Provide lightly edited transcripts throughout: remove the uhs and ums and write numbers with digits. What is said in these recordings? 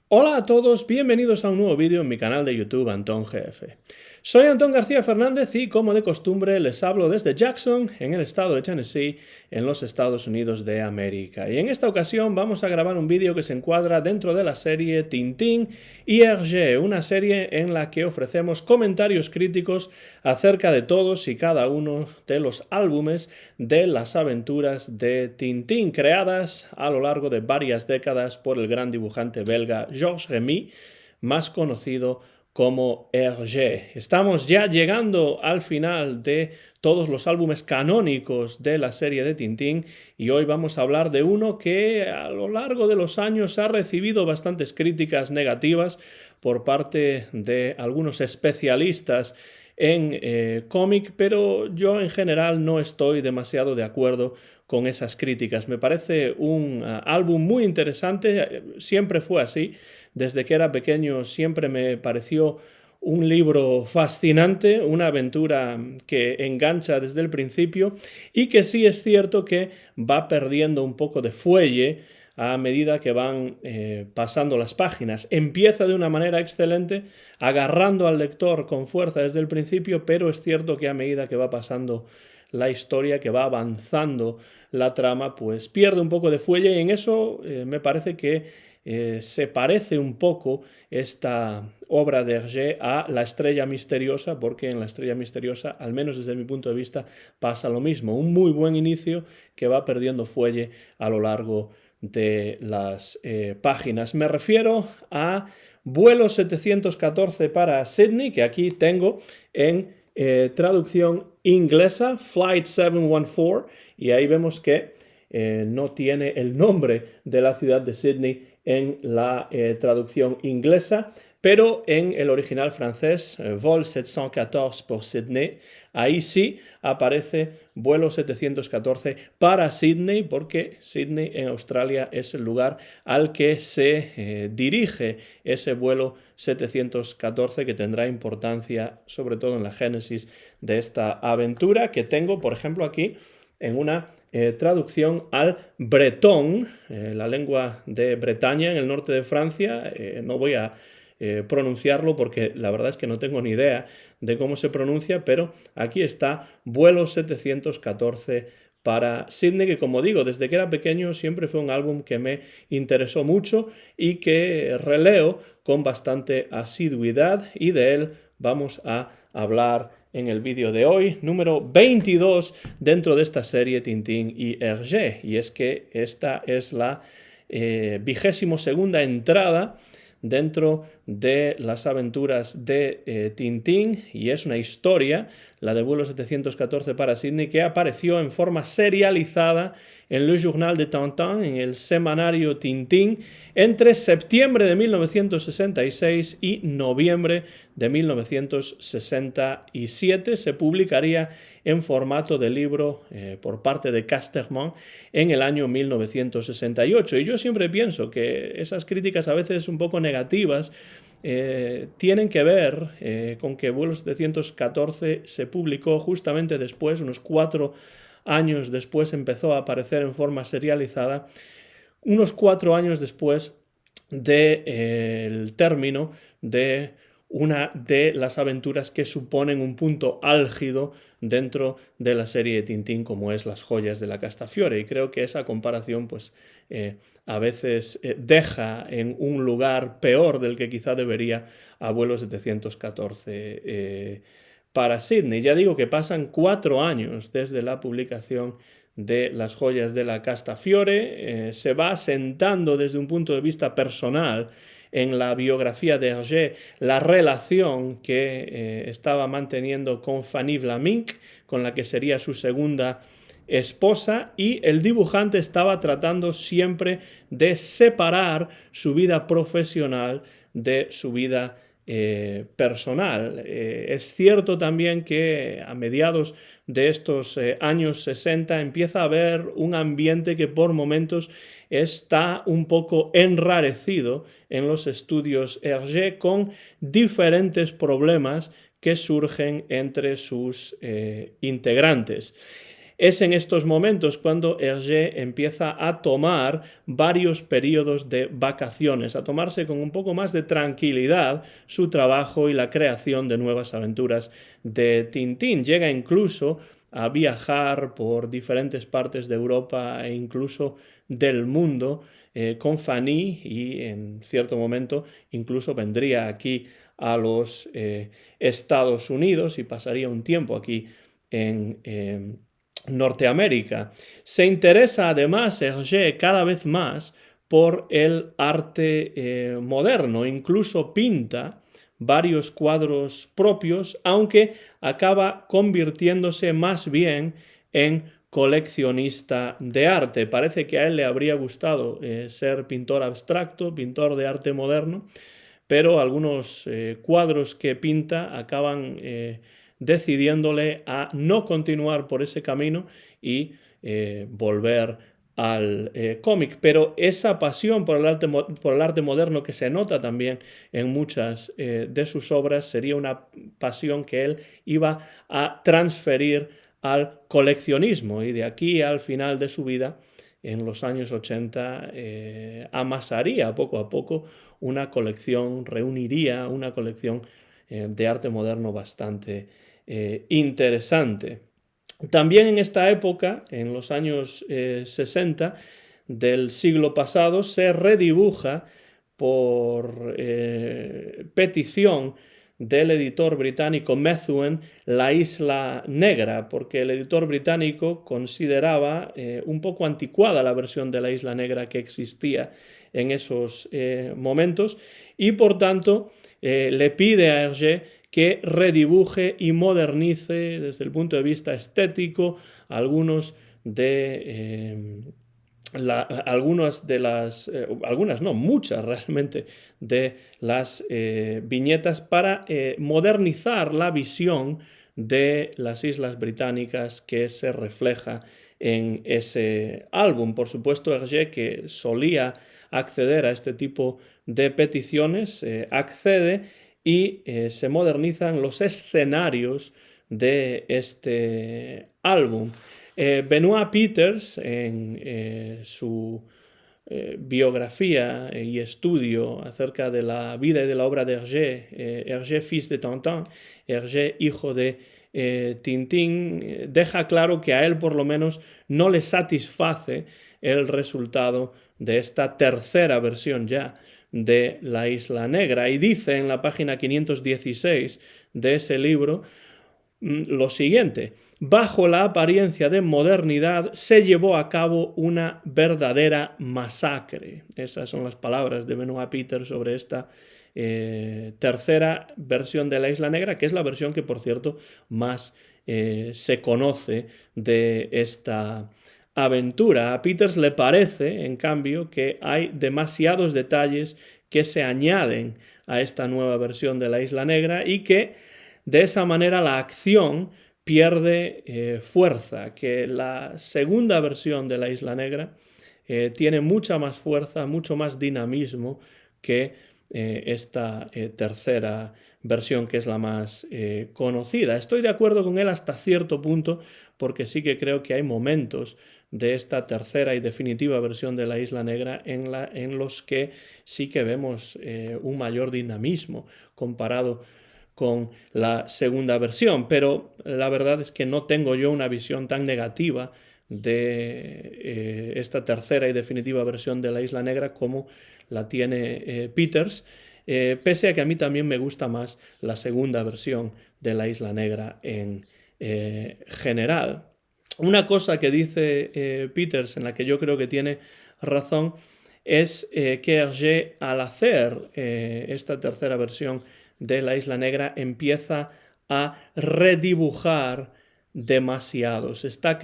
Hola a todos, bienvenidos a un nuevo vídeo en mi canal de YouTube Antón GF. Soy Antón García Fernández y, como de costumbre, les hablo desde Jackson, en el estado de Tennessee, en los Estados Unidos de América. Y en esta ocasión vamos a grabar un vídeo que se encuadra dentro de la serie Tintín y Hergé, una serie en la que ofrecemos comentarios críticos acerca de todos y cada uno de los álbumes de las aventuras de Tintín, creadas a lo largo de varias décadas por el gran dibujante belga Georges Remy, más conocido como Hergé. Estamos ya llegando al final de todos los álbumes canónicos de la serie de Tintín y hoy vamos a hablar de uno que a lo largo de los años ha recibido bastantes críticas negativas por parte de algunos especialistas en cómic, pero yo en general no estoy demasiado de acuerdo con esas críticas. Me parece un álbum muy interesante, siempre fue así. Desde que era pequeño siempre me pareció un libro fascinante, una aventura que engancha desde el principio y que sí es cierto que va perdiendo un poco de fuelle a medida que van pasando las páginas. Empieza de una manera excelente, agarrando al lector con fuerza desde el principio, pero es cierto que a medida que va pasando la historia, que va avanzando la trama, pues pierde un poco de fuelle y en eso me parece que se parece un poco esta obra de Hergé a La Estrella Misteriosa, porque en La Estrella Misteriosa, al menos desde mi punto de vista, pasa lo mismo. Un muy buen inicio que va perdiendo fuelle a lo largo de las páginas. Me refiero a Vuelo 714 para Sydney, que aquí tengo en traducción inglesa, Flight 714, y ahí vemos que no tiene el nombre de la ciudad de Sydney en la traducción inglesa, pero en el original francés, Vol 714 pour Sydney, ahí sí aparece vuelo 714 para Sydney, porque Sydney en Australia es el lugar al que se dirige ese vuelo 714, que tendrá importancia sobre todo en la génesis de esta aventura, que tengo, por ejemplo, aquí en una traducción al bretón, la lengua de Bretaña en el norte de Francia. No voy a pronunciarlo porque la verdad es que no tengo ni idea de cómo se pronuncia, pero aquí está Vuelo 714 para Sydney, que como digo, desde que era pequeño siempre fue un álbum que me interesó mucho y que releo con bastante asiduidad, y de él vamos a hablar en el vídeo de hoy, número 22 dentro de esta serie Tintín y Hergé. Y es que esta es la 22ª entrada dentro de las aventuras de Tintín, y es una historia, la de vuelo 714 para Sydney, que apareció en forma serializada en Le Journal de Tintin, en el semanario Tintín, entre septiembre de 1966 y noviembre de 1967. Se publicaría en formato de libro por parte de Casterman en el año 1968. Y yo siempre pienso que esas críticas a veces un poco negativas tienen que ver con que Vuelo 714 se publicó justamente después, unos 4 años después empezó a aparecer en forma serializada, unos 4 años después del término de una de las aventuras que suponen un punto álgido dentro de la serie de Tintín, como es Las joyas de la Castafiore. Y creo que esa comparación pues a veces deja en un lugar peor del que quizá debería a Vuelo 714 para Sydney. Ya digo que pasan 4 años desde la publicación de Las joyas de la Castafiore. Se va asentando desde un punto de vista personal en la biografía de Hergé la relación que estaba manteniendo con Fanny Vlaminck, con la que sería su segunda esposa, y el dibujante estaba tratando siempre de separar su vida profesional de su vida personal. Es cierto también que a mediados de estos años 60 empieza a haber un ambiente que por momentos está un poco enrarecido en los estudios Hergé, con diferentes problemas que surgen entre sus integrantes. Es en estos momentos cuando Hergé empieza a tomar varios periodos de vacaciones, a tomarse con un poco más de tranquilidad su trabajo y la creación de nuevas aventuras de Tintín. Llega incluso a viajar por diferentes partes de Europa e incluso del mundo con Fanny, y en cierto momento incluso vendría aquí a los Estados Unidos y pasaría un tiempo aquí en Norteamérica. Se interesa además Hergé cada vez más por el arte moderno, incluso pinta varios cuadros propios, aunque acaba convirtiéndose más bien en coleccionista de arte. Parece que a él le habría gustado ser pintor abstracto, pintor de arte moderno, pero algunos cuadros que pinta acaban decidiéndole a no continuar por ese camino y volver al cómic. Pero esa pasión por el arte moderno que se nota también en muchas de sus obras sería una pasión que él iba a transferir al coleccionismo, y de aquí al final de su vida, en los años 80, amasaría poco a poco una colección, reuniría una colección de arte moderno bastante interesante. También en esta época, en los años 60 del siglo pasado, se redibuja por petición del editor británico Methuen La Isla Negra, porque el editor británico consideraba un poco anticuada la versión de La Isla Negra que existía en esos momentos, y por tanto le pide a Hergé que redibuje y modernice desde el punto de vista estético algunas de las, algunas no, muchas realmente, de las viñetas para modernizar la visión de las Islas Británicas que se refleja en ese álbum. Por supuesto, Hergé, que solía acceder a este tipo de peticiones, accede y se modernizan los escenarios de este álbum. Benoit Peters, en su biografía y estudio acerca de la vida y de la obra de Hergé, Hergé fils de Tintin, Hergé hijo de Tintín, deja claro que a él por lo menos no le satisface el resultado de esta tercera versión ya de La Isla Negra, y dice en la página 516 de ese libro lo siguiente: bajo la apariencia de modernidad se llevó a cabo una verdadera masacre. Esas son las palabras de Benoit Peters sobre esta tercera versión de La Isla Negra, que es la versión que, por cierto, más se conoce de esta aventura. A Peters le parece, en cambio, que hay demasiados detalles que se añaden a esta nueva versión de La Isla Negra y que de esa manera la acción pierde fuerza, que la segunda versión de La Isla Negra tiene mucha más fuerza, mucho más dinamismo que esta tercera versión, que es la más conocida. Estoy de acuerdo con él hasta cierto punto, porque sí que creo que hay momentos de esta tercera y definitiva versión de La Isla Negra en los que sí que vemos un mayor dinamismo comparado con la segunda versión, pero la verdad es que no tengo yo una visión tan negativa de esta tercera y definitiva versión de La Isla Negra como la tiene Peters, pese a que a mí también me gusta más la segunda versión de La Isla Negra en general. Una cosa que dice Peters, en la que yo creo que tiene razón, es que Hergé, al hacer esta tercera versión de La Isla Negra, empieza a redibujar demasiado. Se está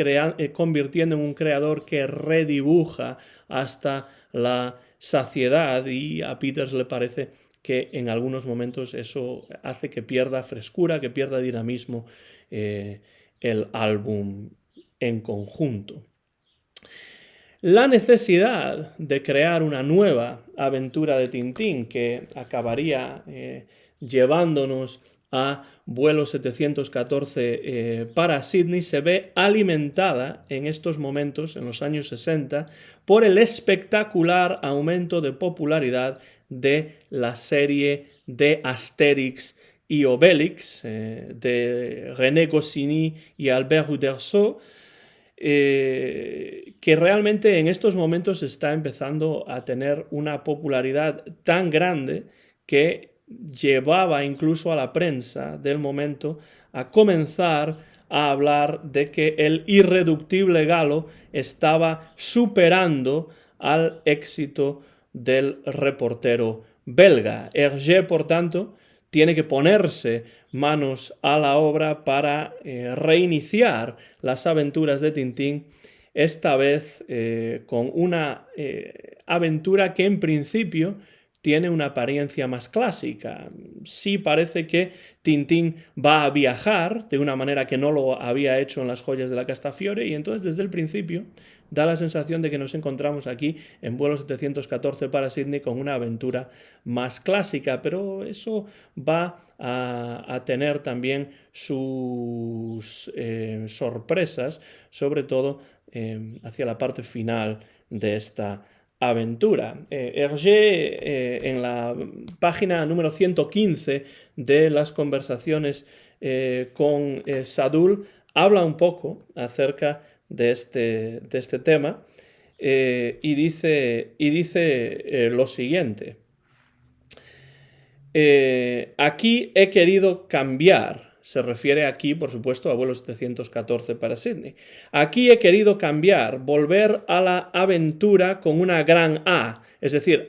convirtiendo en un creador que redibuja hasta la saciedad, y a Peters le parece que en algunos momentos eso hace que pierda frescura, que pierda dinamismo el álbum en conjunto. La necesidad de crear una nueva aventura de Tintín que acabaría llevándonos a vuelo 714 para Sydney se ve alimentada en estos momentos, en los años 60, por el espectacular aumento de popularidad de la serie de Astérix y Obélix, de René Goscinny y Albert Uderzo, que realmente en estos momentos está empezando a tener una popularidad tan grande que llevaba incluso a la prensa del momento a comenzar a hablar de que el irreductible galo estaba superando al éxito del reportero belga. Hergé, por tanto, tiene que ponerse manos a la obra para reiniciar las aventuras de Tintín, esta vez con una aventura que en principio tiene una apariencia más clásica. Sí parece que Tintín va a viajar de una manera que no lo había hecho en Las joyas de la Castafiore, y entonces desde el principio da la sensación de que nos encontramos aquí en vuelo 714 para Sydney con una aventura más clásica, pero eso va a tener también sus sorpresas, sobre todo hacia la parte final de esta aventura. Hergé, en la página número 115 de las conversaciones con Sadoul, habla un poco acerca de este tema y dice lo siguiente. Aquí he querido cambiar. Se refiere aquí, por supuesto, a vuelo 714 para Sydney. Aquí he querido cambiar, volver a la aventura con una gran A. Es decir,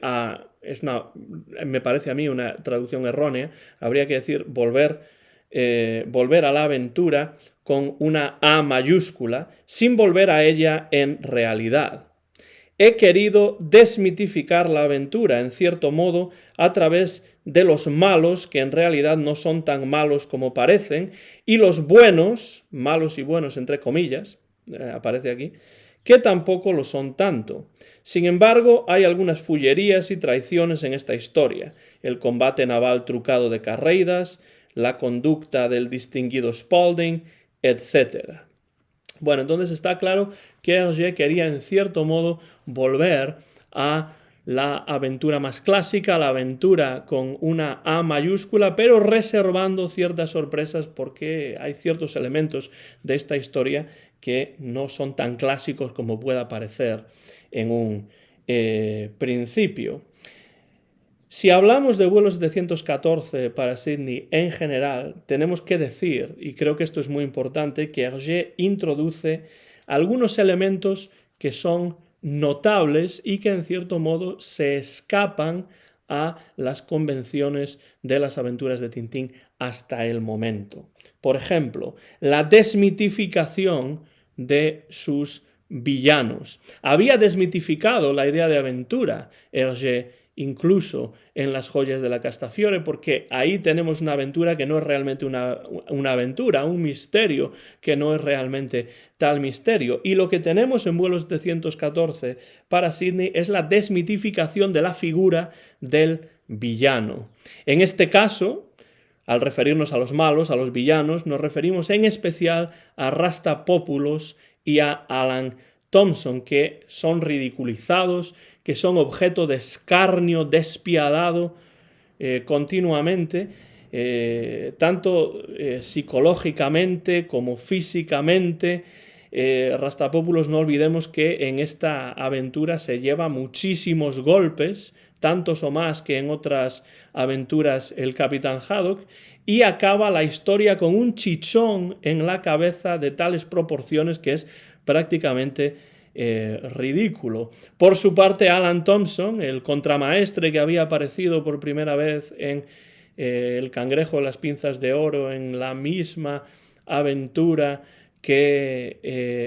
me parece a mí una traducción errónea. Habría que decir volver a la aventura con una A mayúscula, sin volver a ella en realidad. He querido desmitificar la aventura, en cierto modo, a través de los malos, que en realidad no son tan malos como parecen, y los buenos, malos y buenos entre comillas, aparece aquí, que tampoco lo son tanto. Sin embargo, hay algunas fullerías y traiciones en esta historia. El combate naval trucado de Carreidas, la conducta del distinguido Spalding, etc. Bueno, entonces está claro que Hergé quería en cierto modo volver a la aventura más clásica, la aventura con una A mayúscula, pero reservando ciertas sorpresas porque hay ciertos elementos de esta historia que no son tan clásicos como pueda parecer en un principio. Si hablamos de vuelo 714 para Sydney en general, tenemos que decir, y creo que esto es muy importante, que Hergé introduce algunos elementos que son notables y que en cierto modo se escapan a las convenciones de las aventuras de Tintín hasta el momento. Por ejemplo, la desmitificación de sus villanos. Había desmitificado la idea de aventura Hergé incluso en Las joyas de la Castafiore, porque ahí tenemos una aventura que no es realmente una aventura, un misterio que no es realmente tal misterio. Y lo que tenemos en vuelo 714 para Sydney es la desmitificación de la figura del villano. En este caso, al referirnos a los malos, a los villanos, nos referimos en especial a Rastapopoulos y a Alan Thompson, que son ridiculizados, que son objeto de escarnio despiadado continuamente, tanto psicológicamente como físicamente. Rastapopoulos, no olvidemos que en esta aventura se lleva muchísimos golpes, tantos o más que en otras aventuras el Capitán Haddock, y acaba la historia con un chichón en la cabeza de tales proporciones que es prácticamente ridículo. Por su parte, Alan Thompson, el contramaestre que había aparecido por primera vez en El cangrejo de las pinzas de oro, en la misma aventura que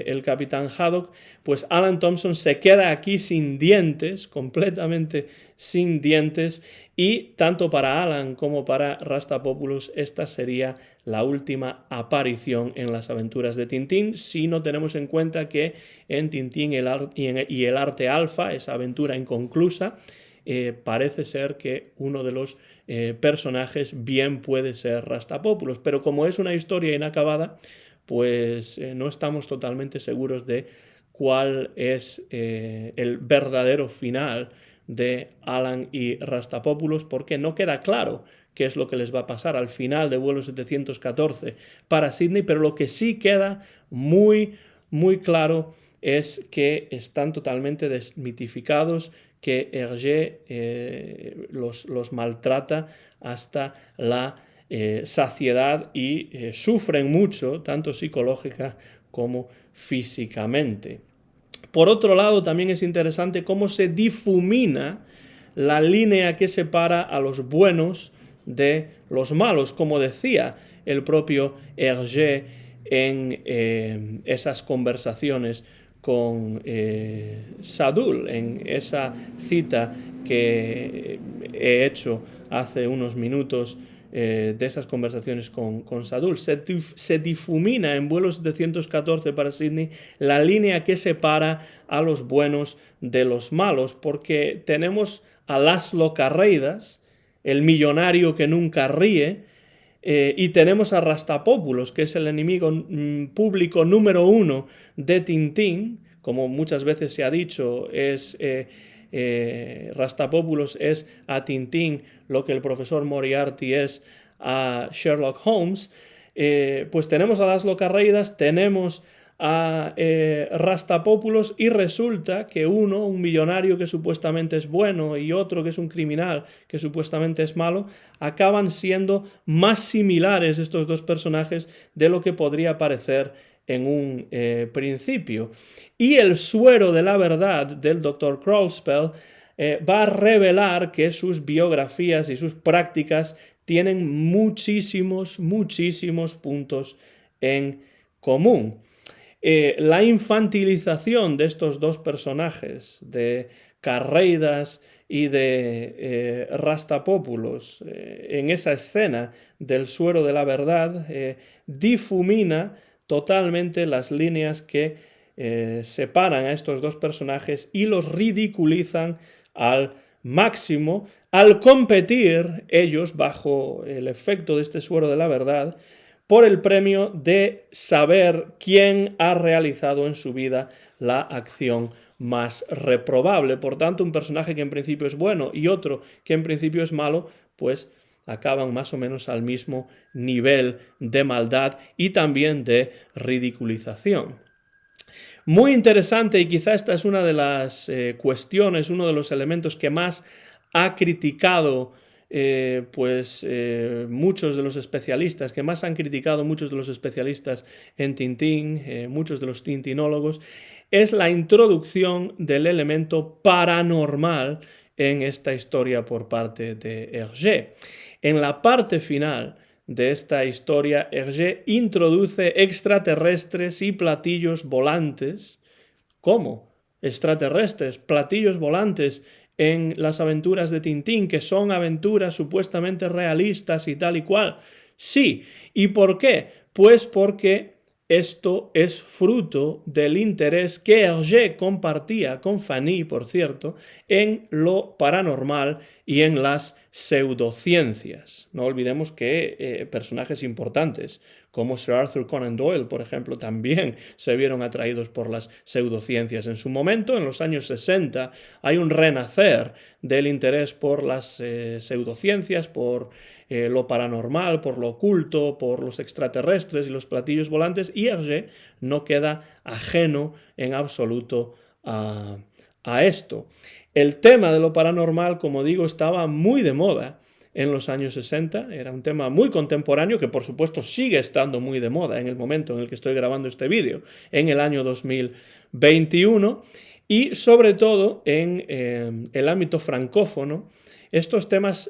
el Capitán Haddock, pues Alan Thompson se queda aquí sin dientes, completamente sin dientes, y tanto para Alan como para Rastapopoulos esta sería la última aparición en las aventuras de Tintín, si no tenemos en cuenta que en Tintín y el arte alfa, esa aventura inconclusa, parece ser que uno de los personajes bien puede ser Rastapopoulos, pero como es una historia inacabada, pues no estamos totalmente seguros de cuál es el verdadero final de Alan y Rastapopoulos, porque no queda claro qué es lo que les va a pasar al final de vuelo 714 para Sydney, pero lo que sí queda muy claro es que están totalmente desmitificados, que Hergé los maltrata hasta la saciedad y sufren mucho, tanto psicológica como físicamente. Por otro lado, también es interesante cómo se difumina la línea que separa a los buenos de los malos, como decía el propio Hergé en esas conversaciones con Sadoul, en esa cita que he hecho hace unos minutos de esas conversaciones con Sadoul. Se difumina en vuelo 714 para Sydney la línea que separa a los buenos de los malos, porque tenemos a Laszlo Carreidas, el millonario que nunca ríe, y tenemos a Rastapopoulos, que es el enemigo público número 1 de Tintín. Como muchas veces se ha dicho, Rastapopoulos es a Tintín lo que el profesor Moriarty es a Sherlock Holmes. Pues tenemos a Laszlo Carreidas, tenemos a Rastapopoulos, y resulta que uno, un millonario que supuestamente es bueno, y otro que es un criminal que supuestamente es malo, acaban siendo más similares estos dos personajes de lo que podría parecer en un principio. Y el suero de la verdad del Dr. Crawlspell va a revelar que sus biografías y sus prácticas tienen muchísimos puntos en común. La infantilización de estos dos personajes, de Carreidas y de Rastapopoulos, en esa escena del suero de la verdad, difumina totalmente las líneas que separan a estos dos personajes y los ridiculizan al máximo, al competir ellos, bajo el efecto de este suero de la verdad, por el premio de saber quién ha realizado en su vida la acción más reprobable. Por tanto, un personaje que en principio es bueno y otro que en principio es malo, pues acaban más o menos al mismo nivel de maldad y también de ridiculización. Muy interesante, y quizá esta es una de las cuestiones, uno de los elementos que más ha criticado muchos de los especialistas, que más han criticado muchos de los especialistas en Tintín, muchos de los tintinólogos, es la introducción del elemento paranormal en esta historia por parte de Hergé. En la parte final de esta historia, Hergé introduce extraterrestres y platillos volantes. ¿Cómo? Extraterrestres, platillos volantes en las aventuras de Tintín, que son aventuras supuestamente realistas y tal y cual. Sí. ¿Y por qué? Pues porque esto es fruto del interés que Hergé compartía con Fanny, por cierto, en lo paranormal y en las pseudociencias. No olvidemos que personajes importantes como Sir Arthur Conan Doyle, por ejemplo, también se vieron atraídos por las pseudociencias. En su momento, en los años 60, hay un renacer del interés por las pseudociencias, por lo paranormal, por lo oculto, por los extraterrestres y los platillos volantes, y Hergé no queda ajeno en absoluto a esto. El tema de lo paranormal, como digo, estaba muy de moda en los años 60, era un tema muy contemporáneo que por supuesto sigue estando muy de moda en el momento en el que estoy grabando este vídeo, en el año 2021, y sobre todo en el ámbito francófono. Estos temas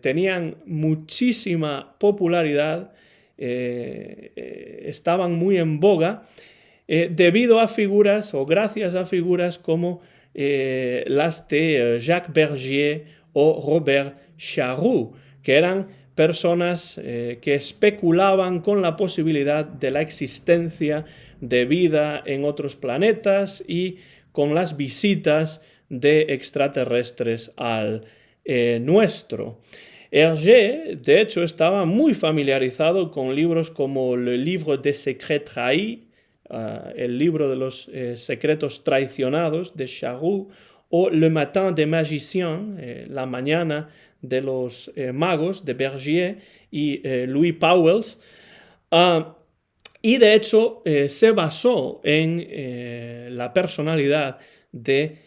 tenían muchísima popularidad, estaban muy en boga, debido a figuras o gracias a figuras como las de Jacques Bergier o Robert Charroux, que eran personas que especulaban con la posibilidad de la existencia de vida en otros planetas y con las visitas de extraterrestres al nuestro. Hergé, de hecho, estaba muy familiarizado con libros como Le Livre des Secrets Trahis, el libro de los secretos traicionados de Charroux, o Le Matin des Magiciens, la mañana de los magos de Bergier y Louis Pauwels. Y de hecho se basó en la personalidad de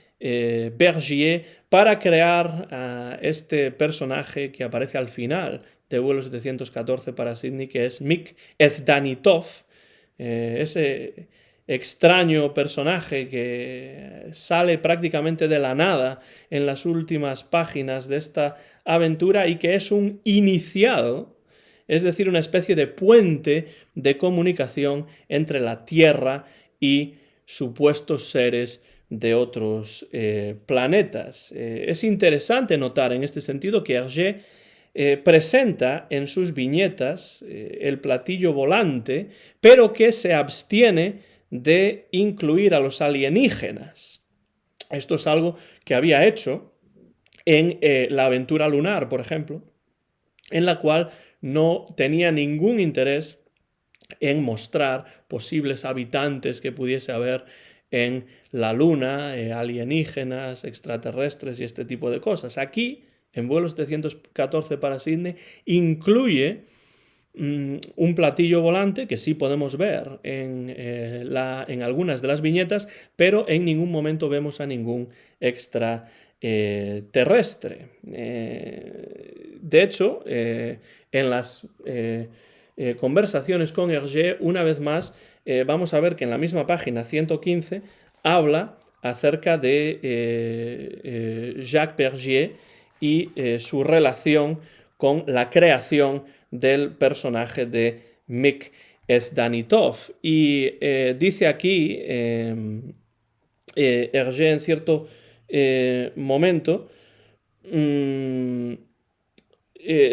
Bergier para crear este personaje que aparece al final de Vuelo 714 para Sydney, que es Mick Ezdanitov, ese extraño personaje que sale prácticamente de la nada en las últimas páginas de esta aventura y que es un iniciado, es decir, una especie de puente de comunicación entre la Tierra y supuestos seres de otros planetas. Es interesante notar en este sentido que Hergé presenta en sus viñetas el platillo volante, pero que se abstiene de incluir a los alienígenas. Esto es algo que había hecho en la aventura lunar, por ejemplo, en la cual no tenía ningún interés en mostrar posibles habitantes que pudiese haber en la Luna, alienígenas, extraterrestres y este tipo de cosas. Aquí, en Vuelo 714 para Sydney, incluye un platillo volante que sí podemos ver en algunas de las viñetas, pero en ningún momento vemos a ningún extraterrestre. De hecho, en las conversaciones con Hergé, una vez más, vamos a ver que en la misma página 115 habla acerca de Jacques Bergier y su relación con la creación del personaje de Mick Ezdanitov. Y dice aquí Hergé en cierto momento,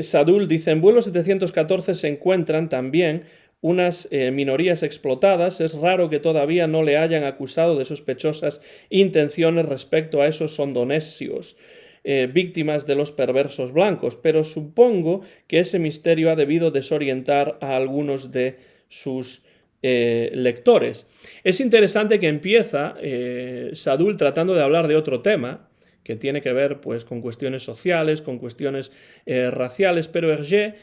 Sadoul dice, en Vuelo 714 se encuentran también unas minorías explotadas. Es raro que todavía no le hayan acusado de sospechosas intenciones respecto a esos sondonesios, víctimas de los perversos blancos, pero supongo que ese misterio ha debido desorientar a algunos de sus lectores. Es interesante que empieza Sadoul tratando de hablar de otro tema, que tiene que ver pues, con cuestiones sociales, con cuestiones raciales, pero Hergé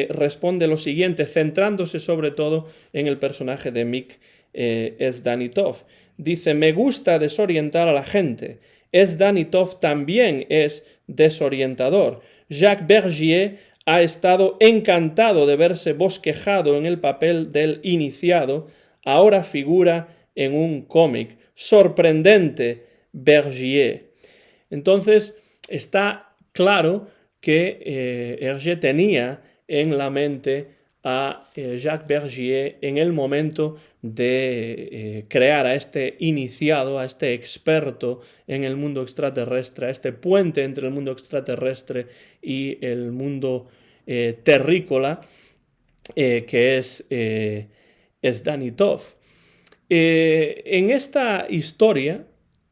responde lo siguiente, centrándose sobre todo en el personaje de Mick Ezdanitov. Dice, me gusta desorientar a la gente. Ezdanitov también es desorientador. Jacques Bergier ha estado encantado de verse bosquejado en el papel del iniciado, ahora figura en un cómic. Sorprendente, Bergier. Entonces, está claro que Hergé tenía en la mente a Jacques Bergier en el momento de crear a este iniciado, a este experto en el mundo extraterrestre, a este puente entre el mundo extraterrestre y el mundo terrícola, que es Ezdanitov. En esta historia,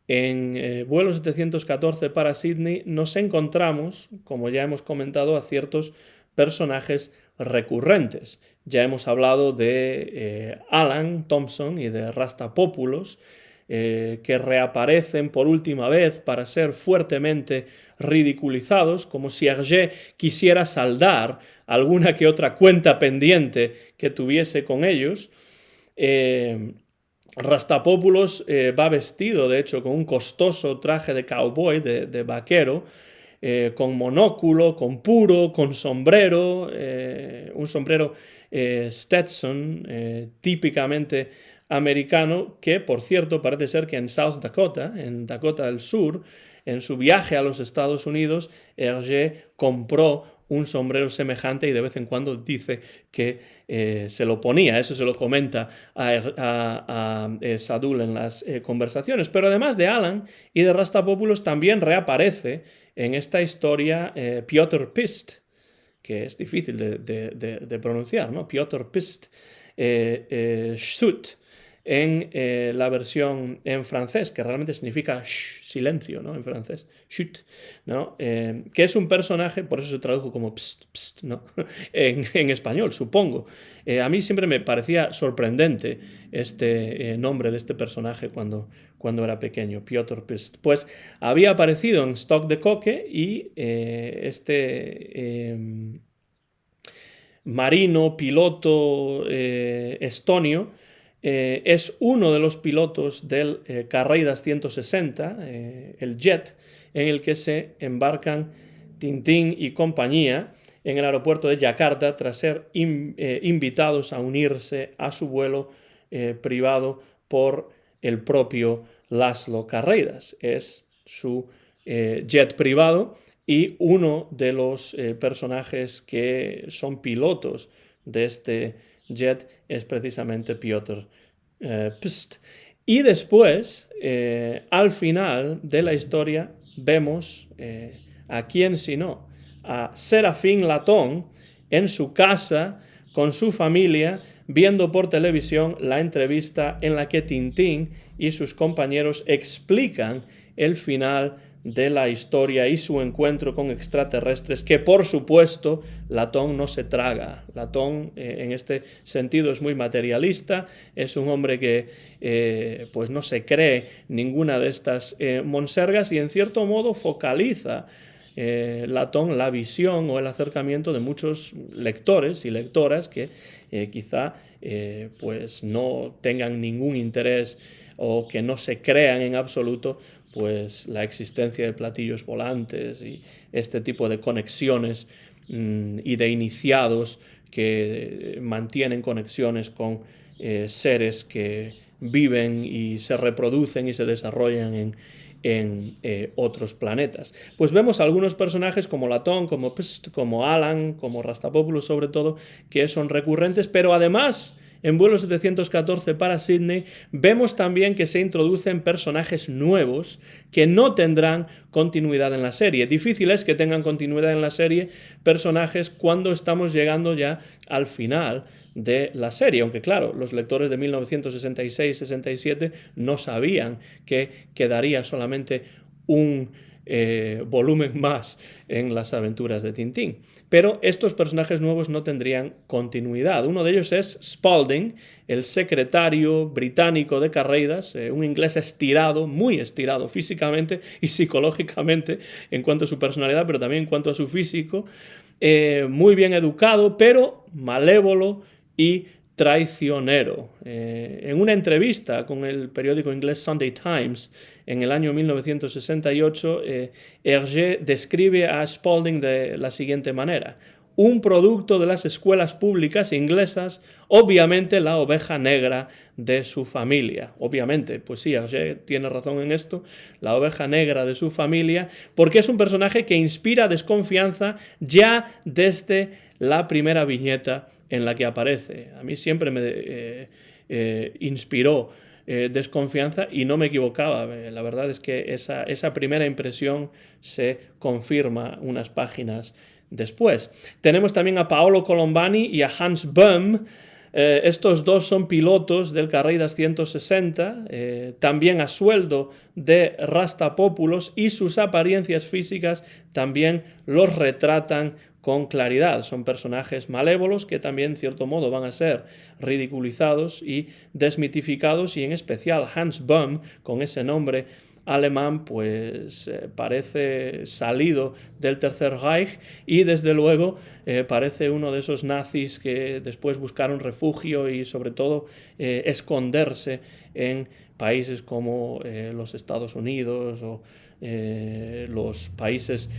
en Vuelo 714 para Sydney, nos encontramos, como ya hemos comentado, a ciertos personajes recurrentes. Ya hemos hablado de Alan Thompson y de Rastapopoulos, que reaparecen por última vez para ser fuertemente ridiculizados, como si Hergé quisiera saldar alguna que otra cuenta pendiente que tuviese con ellos. Rastapopoulos va vestido, de hecho, con un costoso traje de cowboy, de vaquero, con monóculo, con puro, con sombrero, un sombrero Stetson, típicamente americano, que, por cierto, parece ser que en South Dakota, en Dakota del Sur, en su viaje a los Estados Unidos, Hergé compró un sombrero semejante y de vez en cuando dice que se lo ponía. Eso se lo comenta a Sadoul en las conversaciones. Pero además de Alan y de Rastapopoulos, también reaparece en esta historia Piotr Pist, que es difícil de pronunciar, ¿no? Piotr Pist, Schut, en la versión en francés, que realmente significa silencio, ¿no? En francés, chut, ¿no? Que es un personaje, por eso se tradujo como pst, pst, ¿no? en español, supongo. A mí siempre me parecía sorprendente este nombre de este personaje cuando era pequeño, Piotr Pst. Pues había aparecido en Stock de Coque y marino, piloto estonio, es uno de los pilotos del Carreiras 160, el jet, en el que se embarcan Tintín y compañía en el aeropuerto de Yakarta tras ser invitados a unirse a su vuelo privado por el propio Laszlo Carreiras. Es su jet privado y uno de los personajes que son pilotos de este jet es precisamente Piotr Pst. Y después, al final de la historia, vemos a quién sino a Serafín Latón en su casa con su familia viendo por televisión la entrevista en la que Tintín y sus compañeros explican el final de la historia y su encuentro con extraterrestres, que por supuesto Latón no se traga. Latón en este sentido es muy materialista, es un hombre que pues no se cree ninguna de estas monsergas y en cierto modo focaliza Latón la visión o el acercamiento de muchos lectores y lectoras que quizá pues no tengan ningún interés o que no se crean en absoluto pues la existencia de platillos volantes y este tipo de conexiones y de iniciados que mantienen conexiones con seres que viven y se reproducen y se desarrollan en otros planetas. Pues vemos algunos personajes como Latón, como Pst, como Alan, como Rastapopoulos sobre todo, que son recurrentes, pero además en vuelo 714 para Sydney vemos también que se introducen personajes nuevos que no tendrán continuidad en la serie. Difícil es que tengan continuidad en la serie personajes cuando estamos llegando ya al final de la serie, aunque claro, los lectores de 1966-67 no sabían que quedaría solamente un volumen más en las aventuras de Tintín. Pero estos personajes nuevos no tendrían continuidad. Uno de ellos es Spalding, el secretario británico de Carreiras, un inglés estirado, muy estirado físicamente y psicológicamente en cuanto a su personalidad, pero también en cuanto a su físico, muy bien educado, pero malévolo y traicionero. En una entrevista con el periódico inglés Sunday Times en el año 1968, Hergé describe a Spalding de la siguiente manera: un producto de las escuelas públicas inglesas, obviamente la oveja negra de su familia. Obviamente, pues sí, Hergé tiene razón en esto, la oveja negra de su familia, porque es un personaje que inspira desconfianza ya desde la primera viñeta en la que aparece. A mí siempre me inspiró desconfianza y no me equivocaba. La verdad es que esa primera impresión se confirma unas páginas después. Tenemos también a Paolo Colombani y a Hans Böhm. Estos dos son pilotos del Carreiras 160, también a sueldo de Rastapopoulos, y sus apariencias físicas también los retratan con claridad. Son personajes malévolos que también, en cierto modo, van a ser ridiculizados y desmitificados, y en especial Hans Böhm, con ese nombre alemán, pues parece salido del Tercer Reich y desde luego parece uno de esos nazis que después buscaron refugio y sobre todo esconderse en países como los Estados Unidos o los países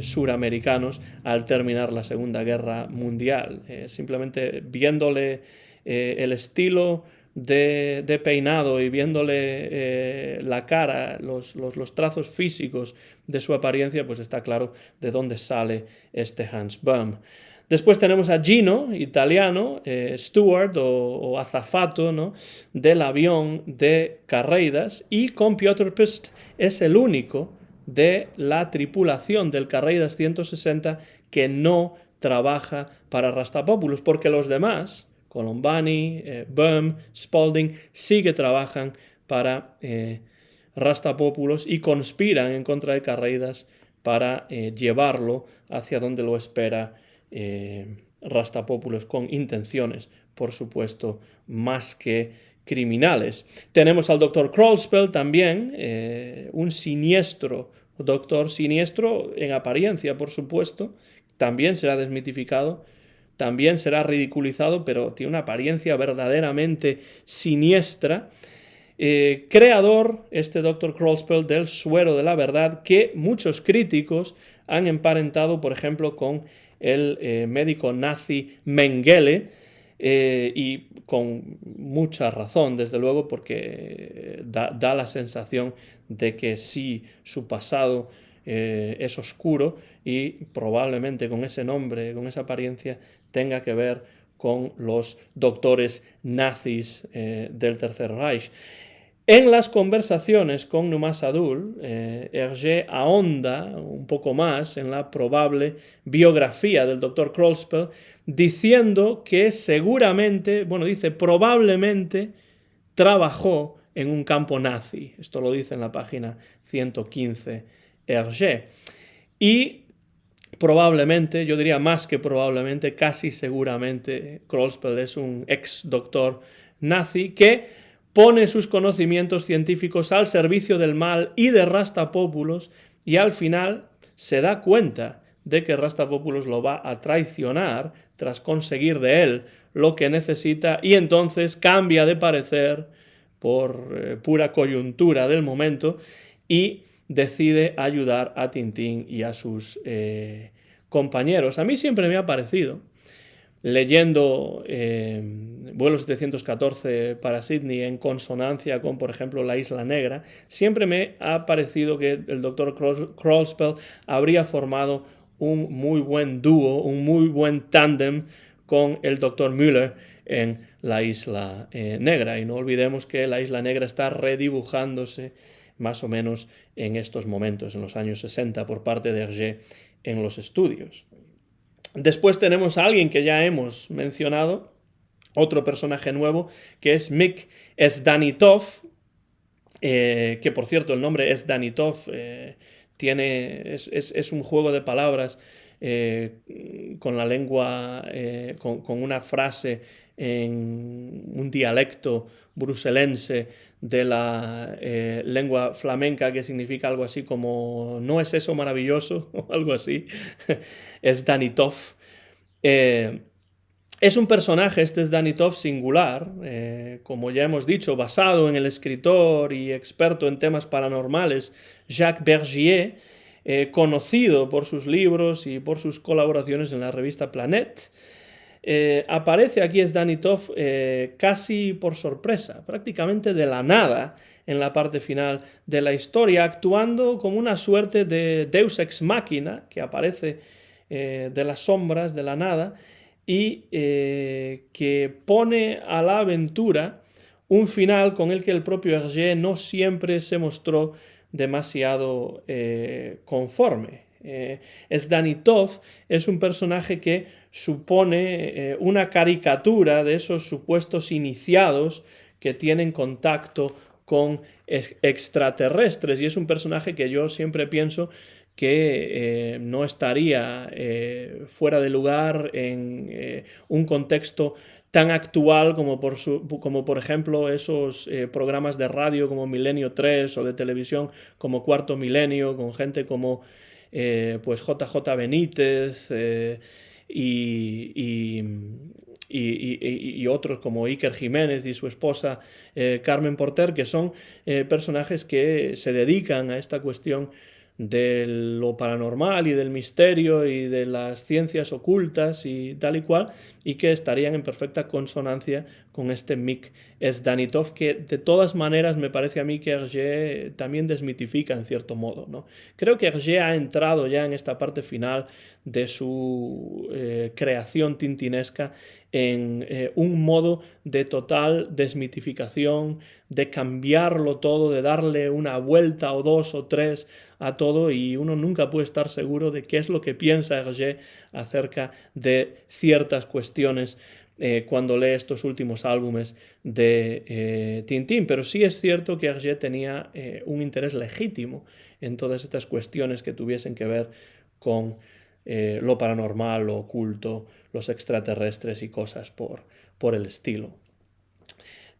suramericanos al terminar la Segunda Guerra Mundial. Simplemente viéndole el estilo de peinado y viéndole la cara, los trazos físicos de su apariencia, pues está claro de dónde sale este Hans Böhm. Después tenemos a Gino, italiano, steward o azafato, ¿no?, del avión de Carreiras, y con Piotr Pst es el único de la tripulación del Carreiras 160 que no trabaja para Rastapopoulos, porque los demás, Colombani, Böhm, Spalding, sí que trabajan para Rastapopoulos y conspiran en contra de Carreidas para llevarlo hacia donde lo espera Rastapopoulos, con intenciones, por supuesto, más que criminales. Tenemos al doctor Krollspel también, un siniestro doctor, siniestro en apariencia, por supuesto, también será desmitificado, también será ridiculizado, pero tiene una apariencia verdaderamente siniestra. Creador, este Dr. Krollspel, del suero de la verdad, que muchos críticos han emparentado, por ejemplo, con el médico nazi Mengele, y con mucha razón, desde luego, porque da la sensación de que sí, su pasado es oscuro y probablemente con ese nombre, con esa apariencia, tenga que ver con los doctores nazis del Tercer Reich. En las conversaciones con Numa Sadul, Hergé ahonda un poco más en la probable biografía del Dr. Krollspel, diciendo que seguramente, bueno, dice probablemente trabajó en un campo nazi. Esto lo dice en la página 115 Hergé. Y probablemente, yo diría más que probablemente, casi seguramente, Krollspel es un ex doctor nazi que pone sus conocimientos científicos al servicio del mal y de Rastapopoulos, y al final se da cuenta de que Rastapopoulos lo va a traicionar tras conseguir de él lo que necesita, y entonces cambia de parecer por pura coyuntura del momento y decide ayudar a Tintín y a sus compañeros. A mí siempre me ha parecido, leyendo Vuelo 714 para Sydney en consonancia con, por ejemplo, La Isla Negra, siempre me ha parecido que el Dr. Krollspel habría formado un muy buen dúo, un muy buen tándem con el Dr. Müller en La Isla Negra. Y no olvidemos que La Isla Negra está redibujándose más o menos en estos momentos, en los años 60, por parte de Hergé en los estudios. Después tenemos a alguien que ya hemos mencionado, otro personaje nuevo, que es Mick Sdanitov, que por cierto el nombre Sdanitov es un juego de palabras con la lengua, con una frase en un dialecto bruselense de la lengua flamenca que significa algo así como ¿no es eso maravilloso? O algo así. Sdanitov. Es un personaje, este Sdanitov, singular, como ya hemos dicho, basado en el escritor y experto en temas paranormales Jacques Bergier, conocido por sus libros y por sus colaboraciones en la revista Planet. Aparece aquí Sdanitov casi por sorpresa, prácticamente de la nada en la parte final de la historia, actuando como una suerte de Deus ex machina que aparece de las sombras, de la nada, y que pone a la aventura un final con el que el propio Hergé no siempre se mostró demasiado conforme. Sdanitov es un personaje que supone una caricatura de esos supuestos iniciados que tienen contacto con extraterrestres, y es un personaje que yo siempre pienso que no estaría fuera de lugar en un contexto tan actual como por ejemplo esos programas de radio como Milenio 3 o de televisión como Cuarto Milenio, con gente como pues JJ Benítez y otros como Iker Jiménez y su esposa Carmen Porter, que son personajes que se dedican a esta cuestión de lo paranormal y del misterio y de las ciencias ocultas y tal y cual, y que estarían en perfecta consonancia con este Mick Sdanitov, que de todas maneras me parece a mí que Hergé también desmitifica en cierto modo, ¿no? Creo que Hergé ha entrado ya en esta parte final de su creación tintinesca en un modo de total desmitificación, de cambiarlo todo, de darle una vuelta o dos o tres a todo, y uno nunca puede estar seguro de qué es lo que piensa Hergé acerca de ciertas cuestiones cuando lee estos últimos álbumes de Tintín, pero sí es cierto que Hergé tenía un interés legítimo en todas estas cuestiones que tuviesen que ver con lo paranormal, lo oculto, los extraterrestres y cosas por el estilo.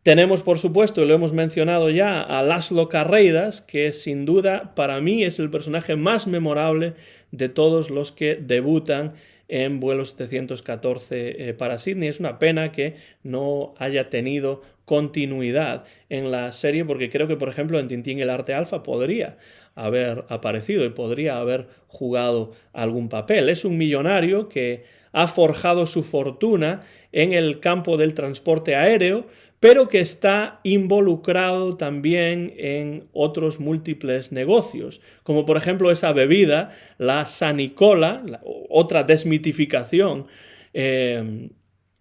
Tenemos, por supuesto, y lo hemos mencionado ya, a Laszlo Carreidas, que sin duda para mí es el personaje más memorable de todos los que debutan en vuelo 714 para Sydney. Es una pena que no haya tenido continuidad en la serie, porque creo que, por ejemplo, en Tintín el Arte Alfa podría haber aparecido y podría haber jugado algún papel. Es un millonario que ha forjado su fortuna en el campo del transporte aéreo, pero que está involucrado también en otros múltiples negocios, como por ejemplo esa bebida, la Sanicola, otra desmitificación,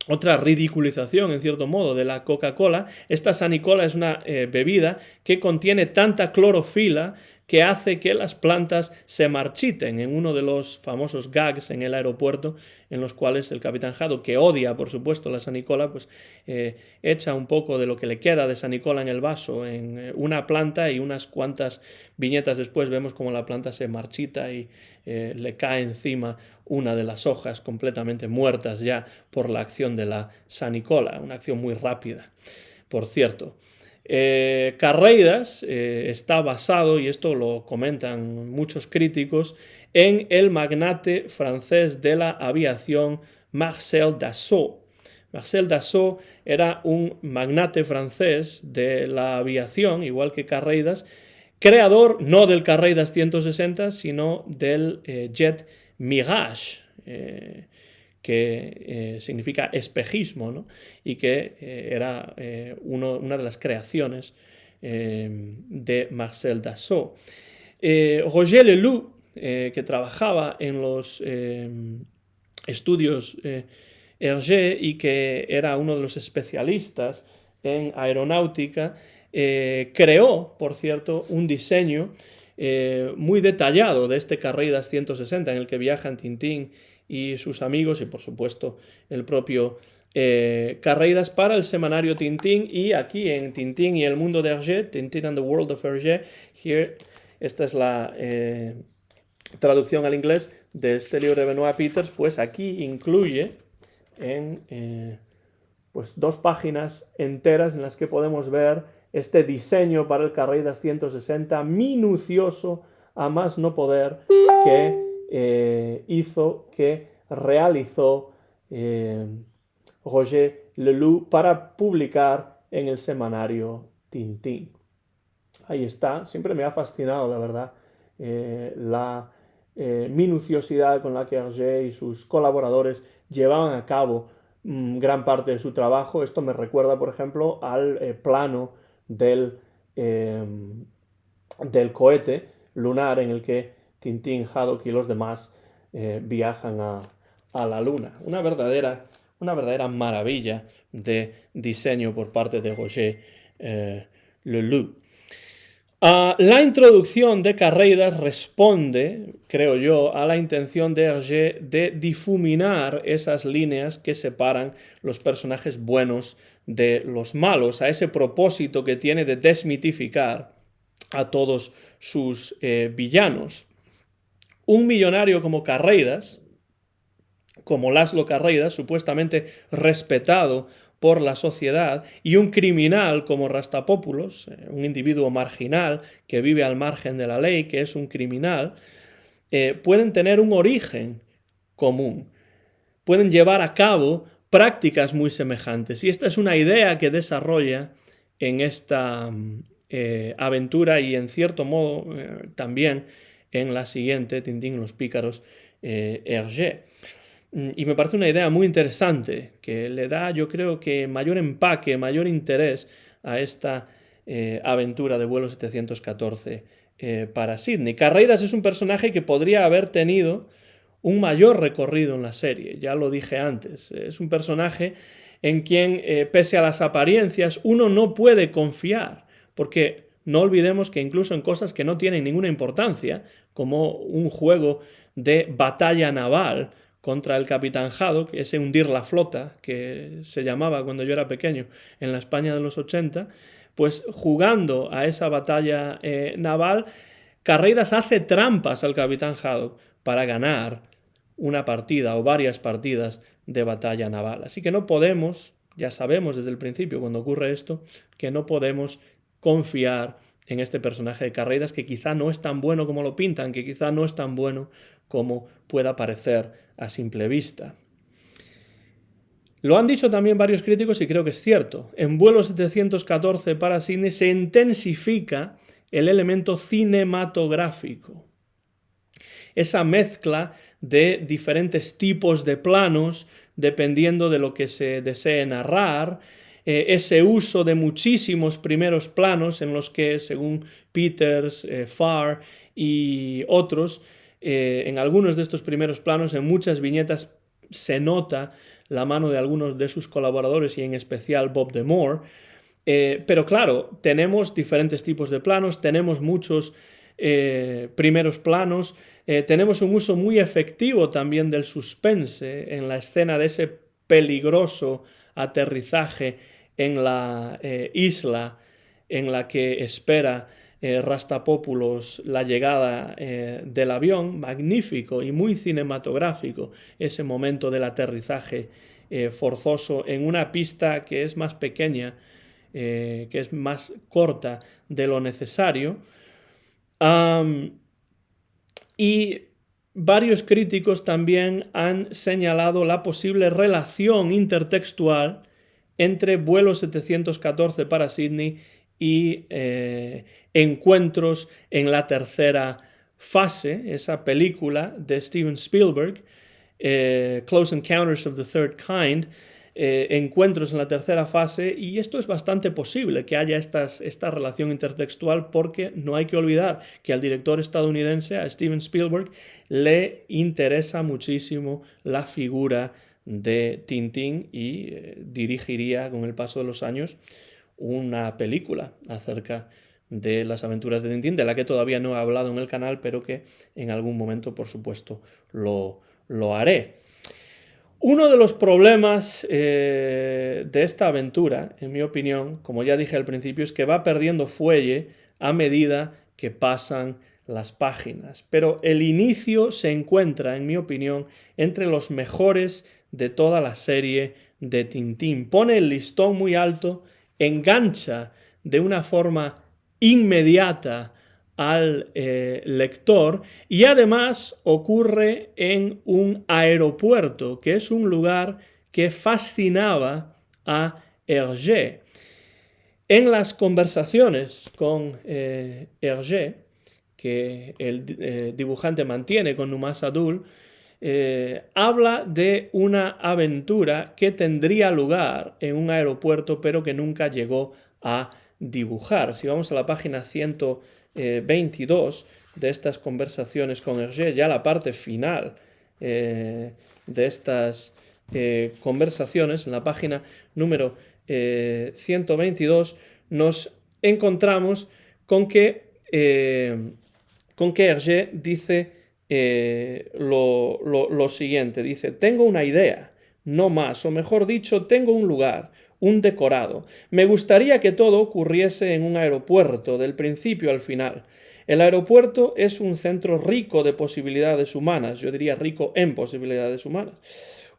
otra ridiculización, en cierto modo, de la Coca-Cola. Esta Sanicola es una bebida que contiene tanta clorofila que hace que las plantas se marchiten. En uno de los famosos gags en el aeropuerto, en los cuales el capitán Haddock, que odia, por supuesto, la Sanicola, pues echa un poco de lo que le queda de Sanicola en el vaso en una planta, y unas cuantas viñetas después vemos como la planta se marchita y le cae encima una de las hojas completamente muertas ya por la acción de la Sanicola, una acción muy rápida, por cierto. Carreidas está basado, y esto lo comentan muchos críticos, en el magnate francés de la aviación Marcel Dassault. Marcel Dassault era un magnate francés de la aviación, igual que Carreidas, creador no del Carreidas 160, sino del jet Mirage, que significa espejismo, ¿no? Y que era una de las creaciones de Marcel Dassault. Roger Leloup, que trabajaba en los estudios Hergé y que era uno de los especialistas en aeronáutica, creó, por cierto, un diseño muy detallado de este Carreidas 160 en el que viajan Tintín y sus amigos, y por supuesto el propio Carreidas, para el semanario Tintín. Y aquí en Tintín y el mundo de Hergé, Tintín and the World of Hergé, esta es la traducción al inglés de este libro de Benoit Peters, pues aquí incluye en pues 2 páginas enteras en las que podemos ver este diseño para el Carreidas 160 minucioso a más no poder, que realizó Roger Leloup para publicar en el semanario Tintín. Ahí está, siempre me ha fascinado, la verdad, la minuciosidad con la que Hergé y sus colaboradores llevaban a cabo gran parte de su trabajo. Esto me recuerda, por ejemplo, al plano del cohete lunar en el que Tintín, Haddock y los demás viajan a la Luna. Una verdadera maravilla de diseño por parte de Roger Leloup. La introducción de Carreidas responde, creo yo, a la intención de Hergé de difuminar esas líneas que separan los personajes buenos de los malos, a ese propósito que tiene de desmitificar a todos sus villanos. Un millonario como Carreidas, como Laszlo Carreidas, supuestamente respetado por la sociedad, y un criminal como Rastapopoulos, un individuo marginal que vive al margen de la ley, que es un criminal, pueden tener un origen común, pueden llevar a cabo prácticas muy semejantes. Y esta es una idea que desarrolla en esta aventura, y en cierto modo también en la siguiente, Tintín y los pícaros, Hergé. Y me parece una idea muy interesante, que le da, yo creo que mayor empaque, mayor interés a esta aventura de vuelo 714 para Sydney. Carreidas es un personaje que podría haber tenido un mayor recorrido en la serie, ya lo dije antes. Es un personaje en quien, pese a las apariencias, uno no puede confiar, porque no olvidemos que incluso en cosas que no tienen ninguna importancia, como un juego de batalla naval contra el capitán Haddock, ese hundir la flota que se llamaba cuando yo era pequeño en la España de los 80, pues jugando a esa batalla naval, Carreidas hace trampas al capitán Haddock para ganar una partida o varias partidas de batalla naval. Así que no podemos, ya sabemos desde el principio cuando ocurre esto, que no podemos confiar en este personaje de Carreidas, que quizá no es tan bueno como lo pintan, que quizá no es tan bueno como pueda parecer a simple vista. Lo han dicho también varios críticos y creo que es cierto. En Vuelo 714 para Sydney se intensifica el elemento cinematográfico. Esa mezcla de diferentes tipos de planos, dependiendo de lo que se desee narrar, ese uso de muchísimos primeros planos en los que, según Peters, Farr y otros, en algunos de estos primeros planos, en muchas viñetas, se nota la mano de algunos de sus colaboradores y en especial Bob de Moore. Pero claro, tenemos diferentes tipos de planos, tenemos muchos primeros planos, tenemos un uso muy efectivo también del suspense en la escena de ese peligroso aterrizaje en la isla en la que espera Rastapopoulos la llegada del avión. Magnífico y muy cinematográfico ese momento del aterrizaje forzoso en una pista que es más pequeña, que es más corta de lo necesario. Y varios críticos también han señalado la posible relación intertextual entre Vuelo 714 para Sydney y Encuentros en la tercera fase, esa película de Steven Spielberg, Close Encounters of the Third Kind, Encuentros en la tercera fase, y esto es bastante posible que haya esta relación intertextual, porque no hay que olvidar que al director estadounidense, a Steven Spielberg, le interesa muchísimo la figura de Tintín y dirigiría con el paso de los años una película acerca de las aventuras de Tintín, de la que todavía no he hablado en el canal, pero que en algún momento, por supuesto, lo haré. Uno de los problemas de esta aventura, en mi opinión, como ya dije al principio, es que va perdiendo fuelle a medida que pasan las páginas. Pero el inicio se encuentra, en mi opinión, entre los mejores de toda la serie de Tintín. Pone el listón muy alto, engancha de una forma inmediata al lector, y además ocurre en un aeropuerto, que es un lugar que fascinaba a Hergé. En las conversaciones con Hergé, que el dibujante mantiene con Numan Sadoul, habla de una aventura que tendría lugar en un aeropuerto, pero que nunca llegó a dibujar. Si vamos a la página 122 de estas conversaciones con Hergé, ya la parte final de estas conversaciones, en la página número 122, nos encontramos con que Hergé dice lo siguiente. Dice: tengo una idea, no más, o mejor dicho, tengo un lugar, un decorado. Me gustaría que todo ocurriese en un aeropuerto, del principio al final. El aeropuerto es un centro rico de posibilidades humanas, yo diría rico en posibilidades humanas.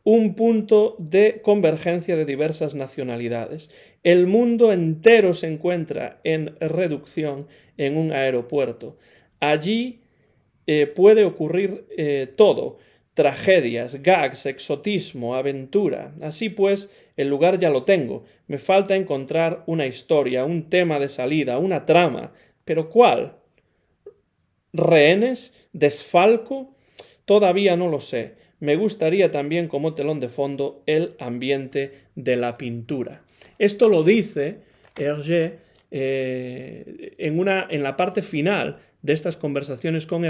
Un punto de convergencia de diversas nacionalidades. El mundo entero se encuentra en reducción en un aeropuerto. Allí puede ocurrir todo: tragedias, gags, exotismo, aventura. Así pues, el lugar ya lo tengo. Me falta encontrar una historia, un tema de salida, una trama. ¿Pero cuál? ¿Rehenes? ¿Desfalco? Todavía no lo sé. Me gustaría también como telón de fondo el ambiente de la pintura. Esto lo dice Hergé en la parte final de estas conversaciones con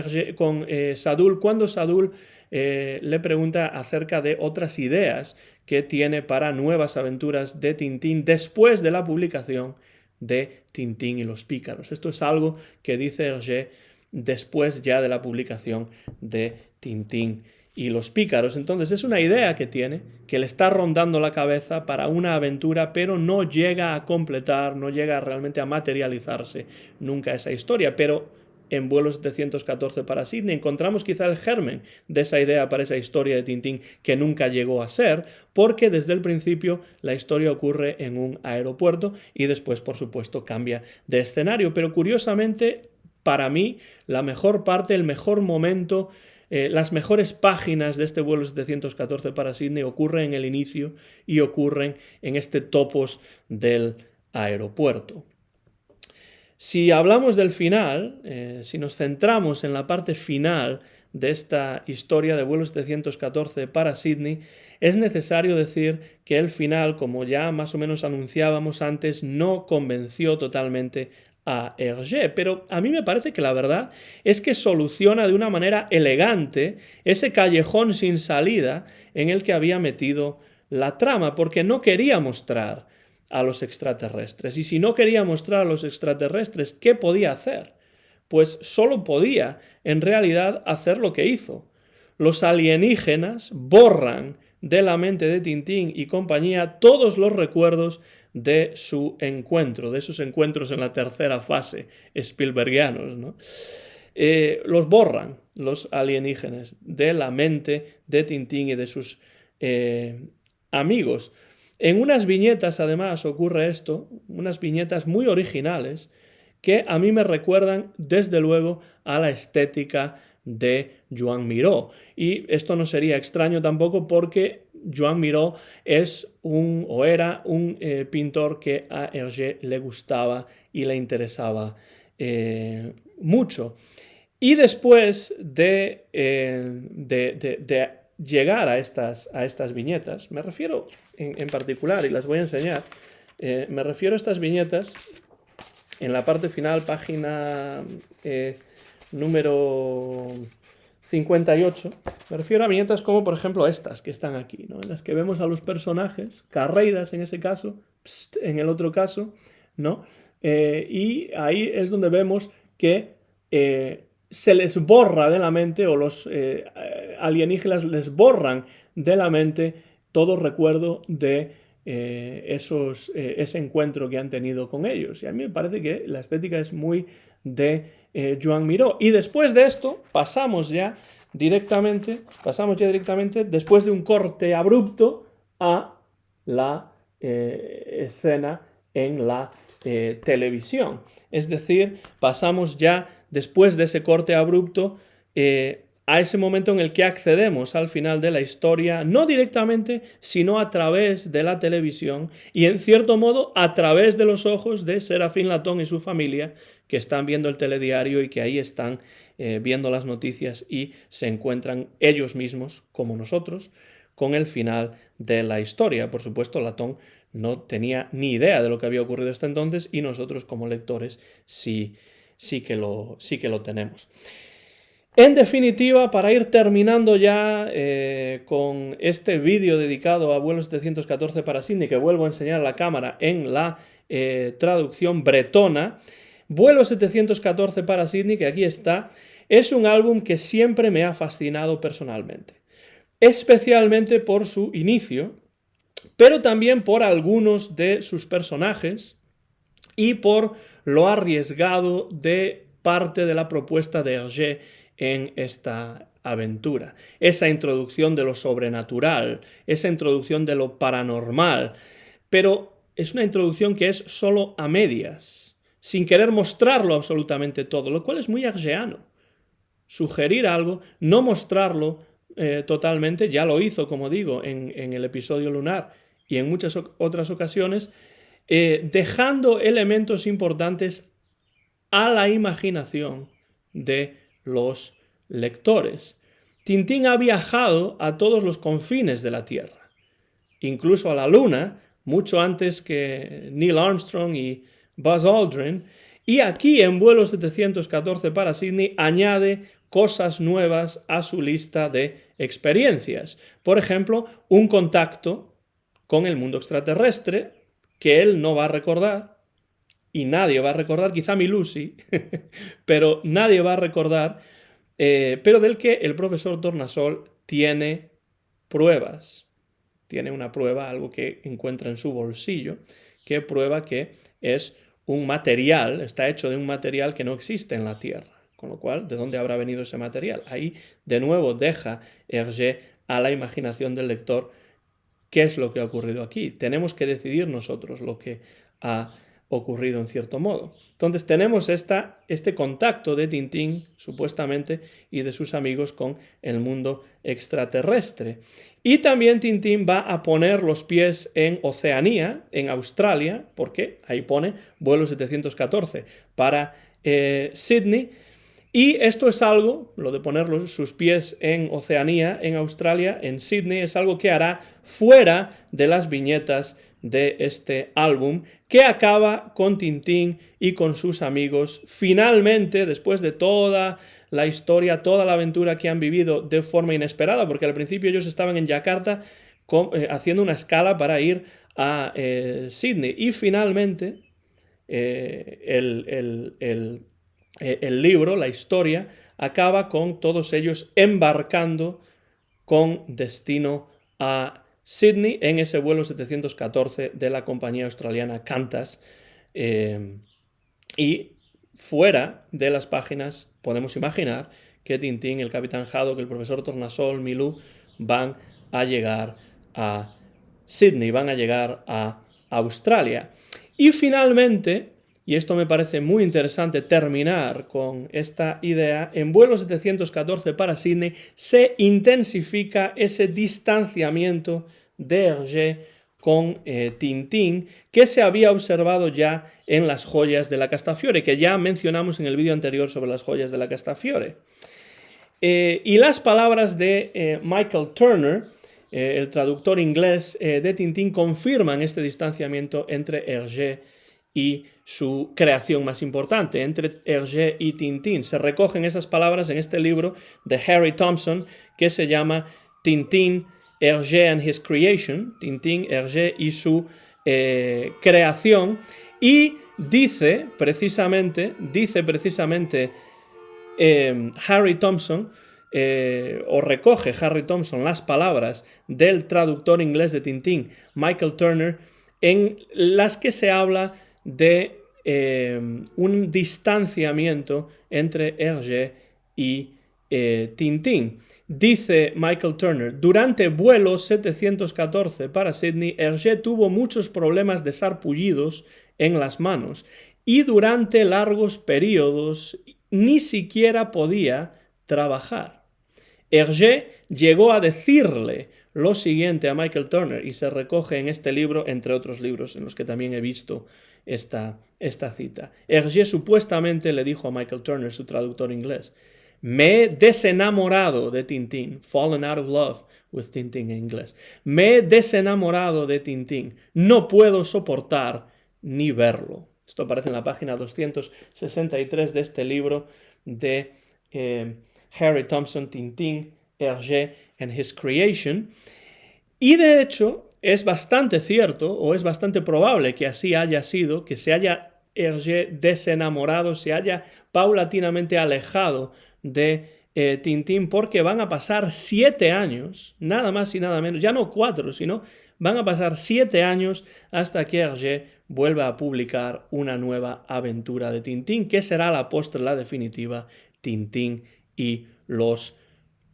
Sadoul, cuando Sadoul le pregunta acerca de otras ideas que tiene para nuevas aventuras de Tintín después de la publicación de Tintín y los Pícaros. Esto es algo que dice Hergé después ya de la publicación de Tintín y los pícaros. Entonces es una idea que tiene, que le está rondando la cabeza para una aventura, pero no llega a completar, no llega realmente a materializarse nunca esa historia. Pero en Vuelo 714 para Sydney encontramos quizá el germen de esa idea para esa historia de Tintín que nunca llegó a ser, porque desde el principio la historia ocurre en un aeropuerto y después, por supuesto, cambia de escenario. Pero curiosamente, para mí, la mejor parte, el mejor momento, las mejores páginas de este Vuelo 714 para Sydney ocurren en el inicio y ocurren en este topos del aeropuerto. Si hablamos del final, si nos centramos en la parte final de esta historia de Vuelo 714 para Sydney, es necesario decir que el final, como ya más o menos anunciábamos antes, no convenció totalmente a Hergé, pero a mí me parece que la verdad es que soluciona de una manera elegante ese callejón sin salida en el que había metido la trama, porque no quería mostrar a los extraterrestres. Y si no quería mostrar a los extraterrestres, ¿qué podía hacer? Pues solo podía, en realidad, hacer lo que hizo. Los alienígenas borran de la mente de Tintín y compañía todos los recuerdos de su encuentro, de esos encuentros en la tercera fase Spielbergianos, ¿no? Los borran los alienígenas de la mente de Tintín y de sus amigos. En unas viñetas, además, ocurre esto, unas viñetas muy originales que a mí me recuerdan, desde luego, a la estética de Joan Miró. Y esto no sería extraño tampoco porque Joan Miró era un pintor que a Hergé le gustaba y le interesaba mucho. Y después de llegar a estas viñetas, me refiero en particular, y las voy a enseñar, me refiero a estas viñetas en la parte final, página número 58, me refiero a viñetas como por ejemplo estas que están aquí, ¿no? En las que vemos a los personajes, Carreiras en ese caso, en el otro caso, ¿no? Y ahí es donde vemos que se les borra de la mente, o los alienígenas les borran de la mente todo recuerdo de ese encuentro que han tenido con ellos. Y a mí me parece que la estética es muy de Joan Miró. Y después de esto pasamos ya directamente, después de un corte abrupto, a la escena en la televisión. Es decir, pasamos ya después de ese corte abrupto a ese momento en el que accedemos al final de la historia, no directamente, sino a través de la televisión y, en cierto modo, a través de los ojos de Serafín Latón y su familia, que están viendo el telediario y que ahí están viendo las noticias y se encuentran ellos mismos, como nosotros, con el final de la historia. Por supuesto, Latón no tenía ni idea de lo que había ocurrido hasta entonces y nosotros, como lectores, sí que lo tenemos. En definitiva, para ir terminando ya con este vídeo dedicado a Vuelo 714 para Sydney, que vuelvo a enseñar a la cámara en la traducción bretona, Vuelo 714 para Sydney, que aquí está, es un álbum que siempre me ha fascinado personalmente, especialmente por su inicio, pero también por algunos de sus personajes y por lo arriesgado de parte de la propuesta de Hergé en esta aventura. Esa introducción de lo sobrenatural, esa introducción de lo paranormal, pero es una introducción que es solo a medias, sin querer mostrarlo absolutamente todo, lo cual es muy hergéano. Sugerir algo, no mostrarlo totalmente, ya lo hizo, como digo, en el episodio lunar y en muchas otras ocasiones, dejando elementos importantes a la imaginación de los lectores. Tintín ha viajado a todos los confines de la Tierra, incluso a la Luna, mucho antes que Neil Armstrong y Buzz Aldrin, y aquí en Vuelo 714 para Sydney añade cosas nuevas a su lista de experiencias. Por ejemplo, un contacto con el mundo extraterrestre que él no va a recordar, y nadie va a recordar, quizá mi Lucy, pero nadie va a recordar, pero del que el profesor Tornasol tiene pruebas. Tiene una prueba, algo que encuentra en su bolsillo, que prueba que es un material, está hecho de un material que no existe en la Tierra. Con lo cual, ¿de dónde habrá venido ese material? Ahí, de nuevo, deja Hergé a la imaginación del lector qué es lo que ha ocurrido aquí. Tenemos que decidir nosotros lo que ha ocurrido en cierto modo. Entonces tenemos este contacto de Tintín, supuestamente, y de sus amigos con el mundo extraterrestre. Y también Tintín va a poner los pies en Oceanía, en Australia, porque ahí pone vuelo 714 para Sydney. Y esto es algo, lo de poner sus pies en Oceanía, en Australia, en Sydney, es algo que hará fuera de las viñetas de este álbum, que acaba con Tintín y con sus amigos, finalmente, después de toda la historia, toda la aventura que han vivido de forma inesperada, porque al principio ellos estaban en Yakarta haciendo una escala para ir a Sydney, y finalmente el libro, la historia, acaba con todos ellos embarcando con destino a Sydney en ese vuelo 714 de la compañía australiana Qantas. Y fuera de las páginas podemos imaginar que Tintín, el Capitán Haddock, el profesor Tornasol, Milú van a llegar a Sydney, van a llegar a Australia. Y finalmente, y esto me parece muy interesante terminar con esta idea, en vuelo 714 para Sydney se intensifica ese distanciamiento de Hergé con Tintín, que se había observado ya en las joyas de la Castafiore, que ya mencionamos en el vídeo anterior sobre las joyas de la Castafiore. Y las palabras de Michael Turner, el traductor inglés de Tintín, confirman este distanciamiento entre Hergé y su creación más importante, entre Hergé y Tintín. Se recogen esas palabras en este libro de Harry Thompson que se llama Tintín, Hergé and His Creation, Tintín, Hergé y su creación, y dice precisamente Harry Thompson, o recoge Harry Thompson las palabras del traductor inglés de Tintín, Michael Turner, en las que se habla de un distanciamiento entre Hergé y Tintín. Dice Michael Turner: durante vuelo 714 para Sydney, Hergé tuvo muchos problemas de sarpullidos en las manos y durante largos periodos ni siquiera podía trabajar. Hergé llegó a decirle lo siguiente a Michael Turner, y se recoge en este libro, entre otros libros en los que también he visto esta cita. Hergé supuestamente le dijo a Michael Turner, su traductor inglés: me he desenamorado de Tintín, fallen out of love with Tintín en inglés. Me he desenamorado de Tintín, no puedo soportar ni verlo. Esto aparece en la página 263 de este libro de Harry Thompson, Tintín, Hergé and His Creation. Y de hecho es bastante cierto, o es bastante probable que así haya sido, que se haya Hergé desenamorado, se haya paulatinamente alejado de Tintín, porque van a pasar 7 años, nada más y nada menos, ya no 4, sino van a pasar 7 años hasta que Hergé vuelva a publicar una nueva aventura de Tintín, que será la postre, la definitiva, Tintín y los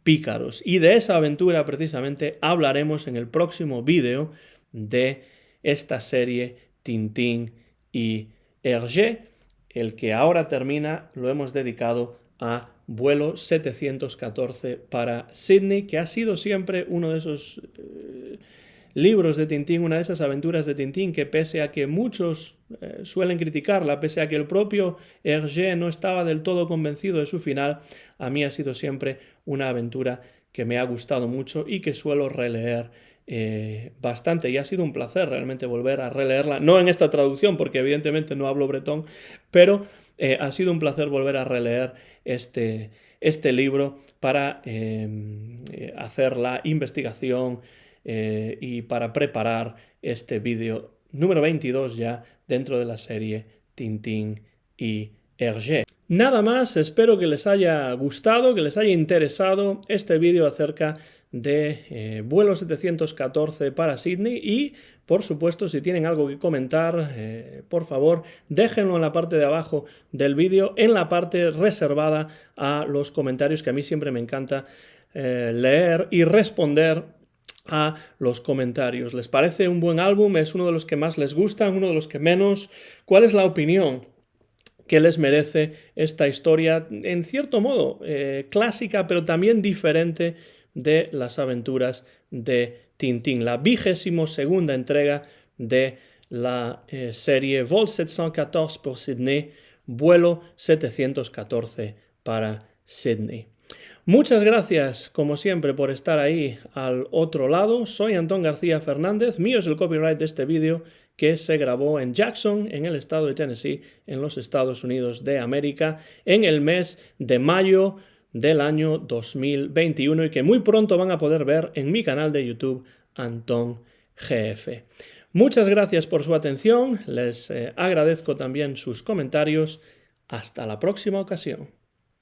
pícaros. Y de esa aventura precisamente hablaremos en el próximo vídeo de esta serie Tintín y Hergé. El que ahora termina lo hemos dedicado a vuelo 714 para Sydney, que ha sido siempre uno de esos libros de Tintín, una de esas aventuras de Tintín que, pese a que muchos suelen criticarla, pese a que el propio Hergé no estaba del todo convencido de su final, a mí ha sido siempre una aventura que me ha gustado mucho y que suelo releer bastante, y ha sido un placer realmente volver a releerla, no en esta traducción porque evidentemente no hablo bretón, pero ha sido un placer volver a releer este libro para hacer la investigación y para preparar este vídeo número 22 ya dentro de la serie Tintín y Hergé. Nada más, espero que les haya gustado, que les haya interesado este vídeo acerca de vuelo 714 para Sydney y, por supuesto, si tienen algo que comentar, por favor, déjenlo en la parte de abajo del vídeo, en la parte reservada a los comentarios, que a mí siempre me encanta leer y responder a los comentarios. ¿Les parece un buen álbum? ¿Es uno de los que más les gusta? ¿Uno de los que menos? ¿Cuál es la opinión que les merece esta historia, en cierto modo clásica, pero también diferente de las aventuras de Tintín? La 22ª entrega de la serie Vol 714 pour Sydney, vuelo 714 para Sydney. Muchas gracias, como siempre, por estar ahí al otro lado. Soy Antón García Fernández, mío es el copyright de este vídeo, que se grabó en Jackson, en el estado de Tennessee, en los Estados Unidos de América, en el mes de mayo del año 2021 y que muy pronto van a poder ver en mi canal de YouTube, Antón GF. Muchas gracias por su atención, les agradezco también sus comentarios. Hasta la próxima ocasión.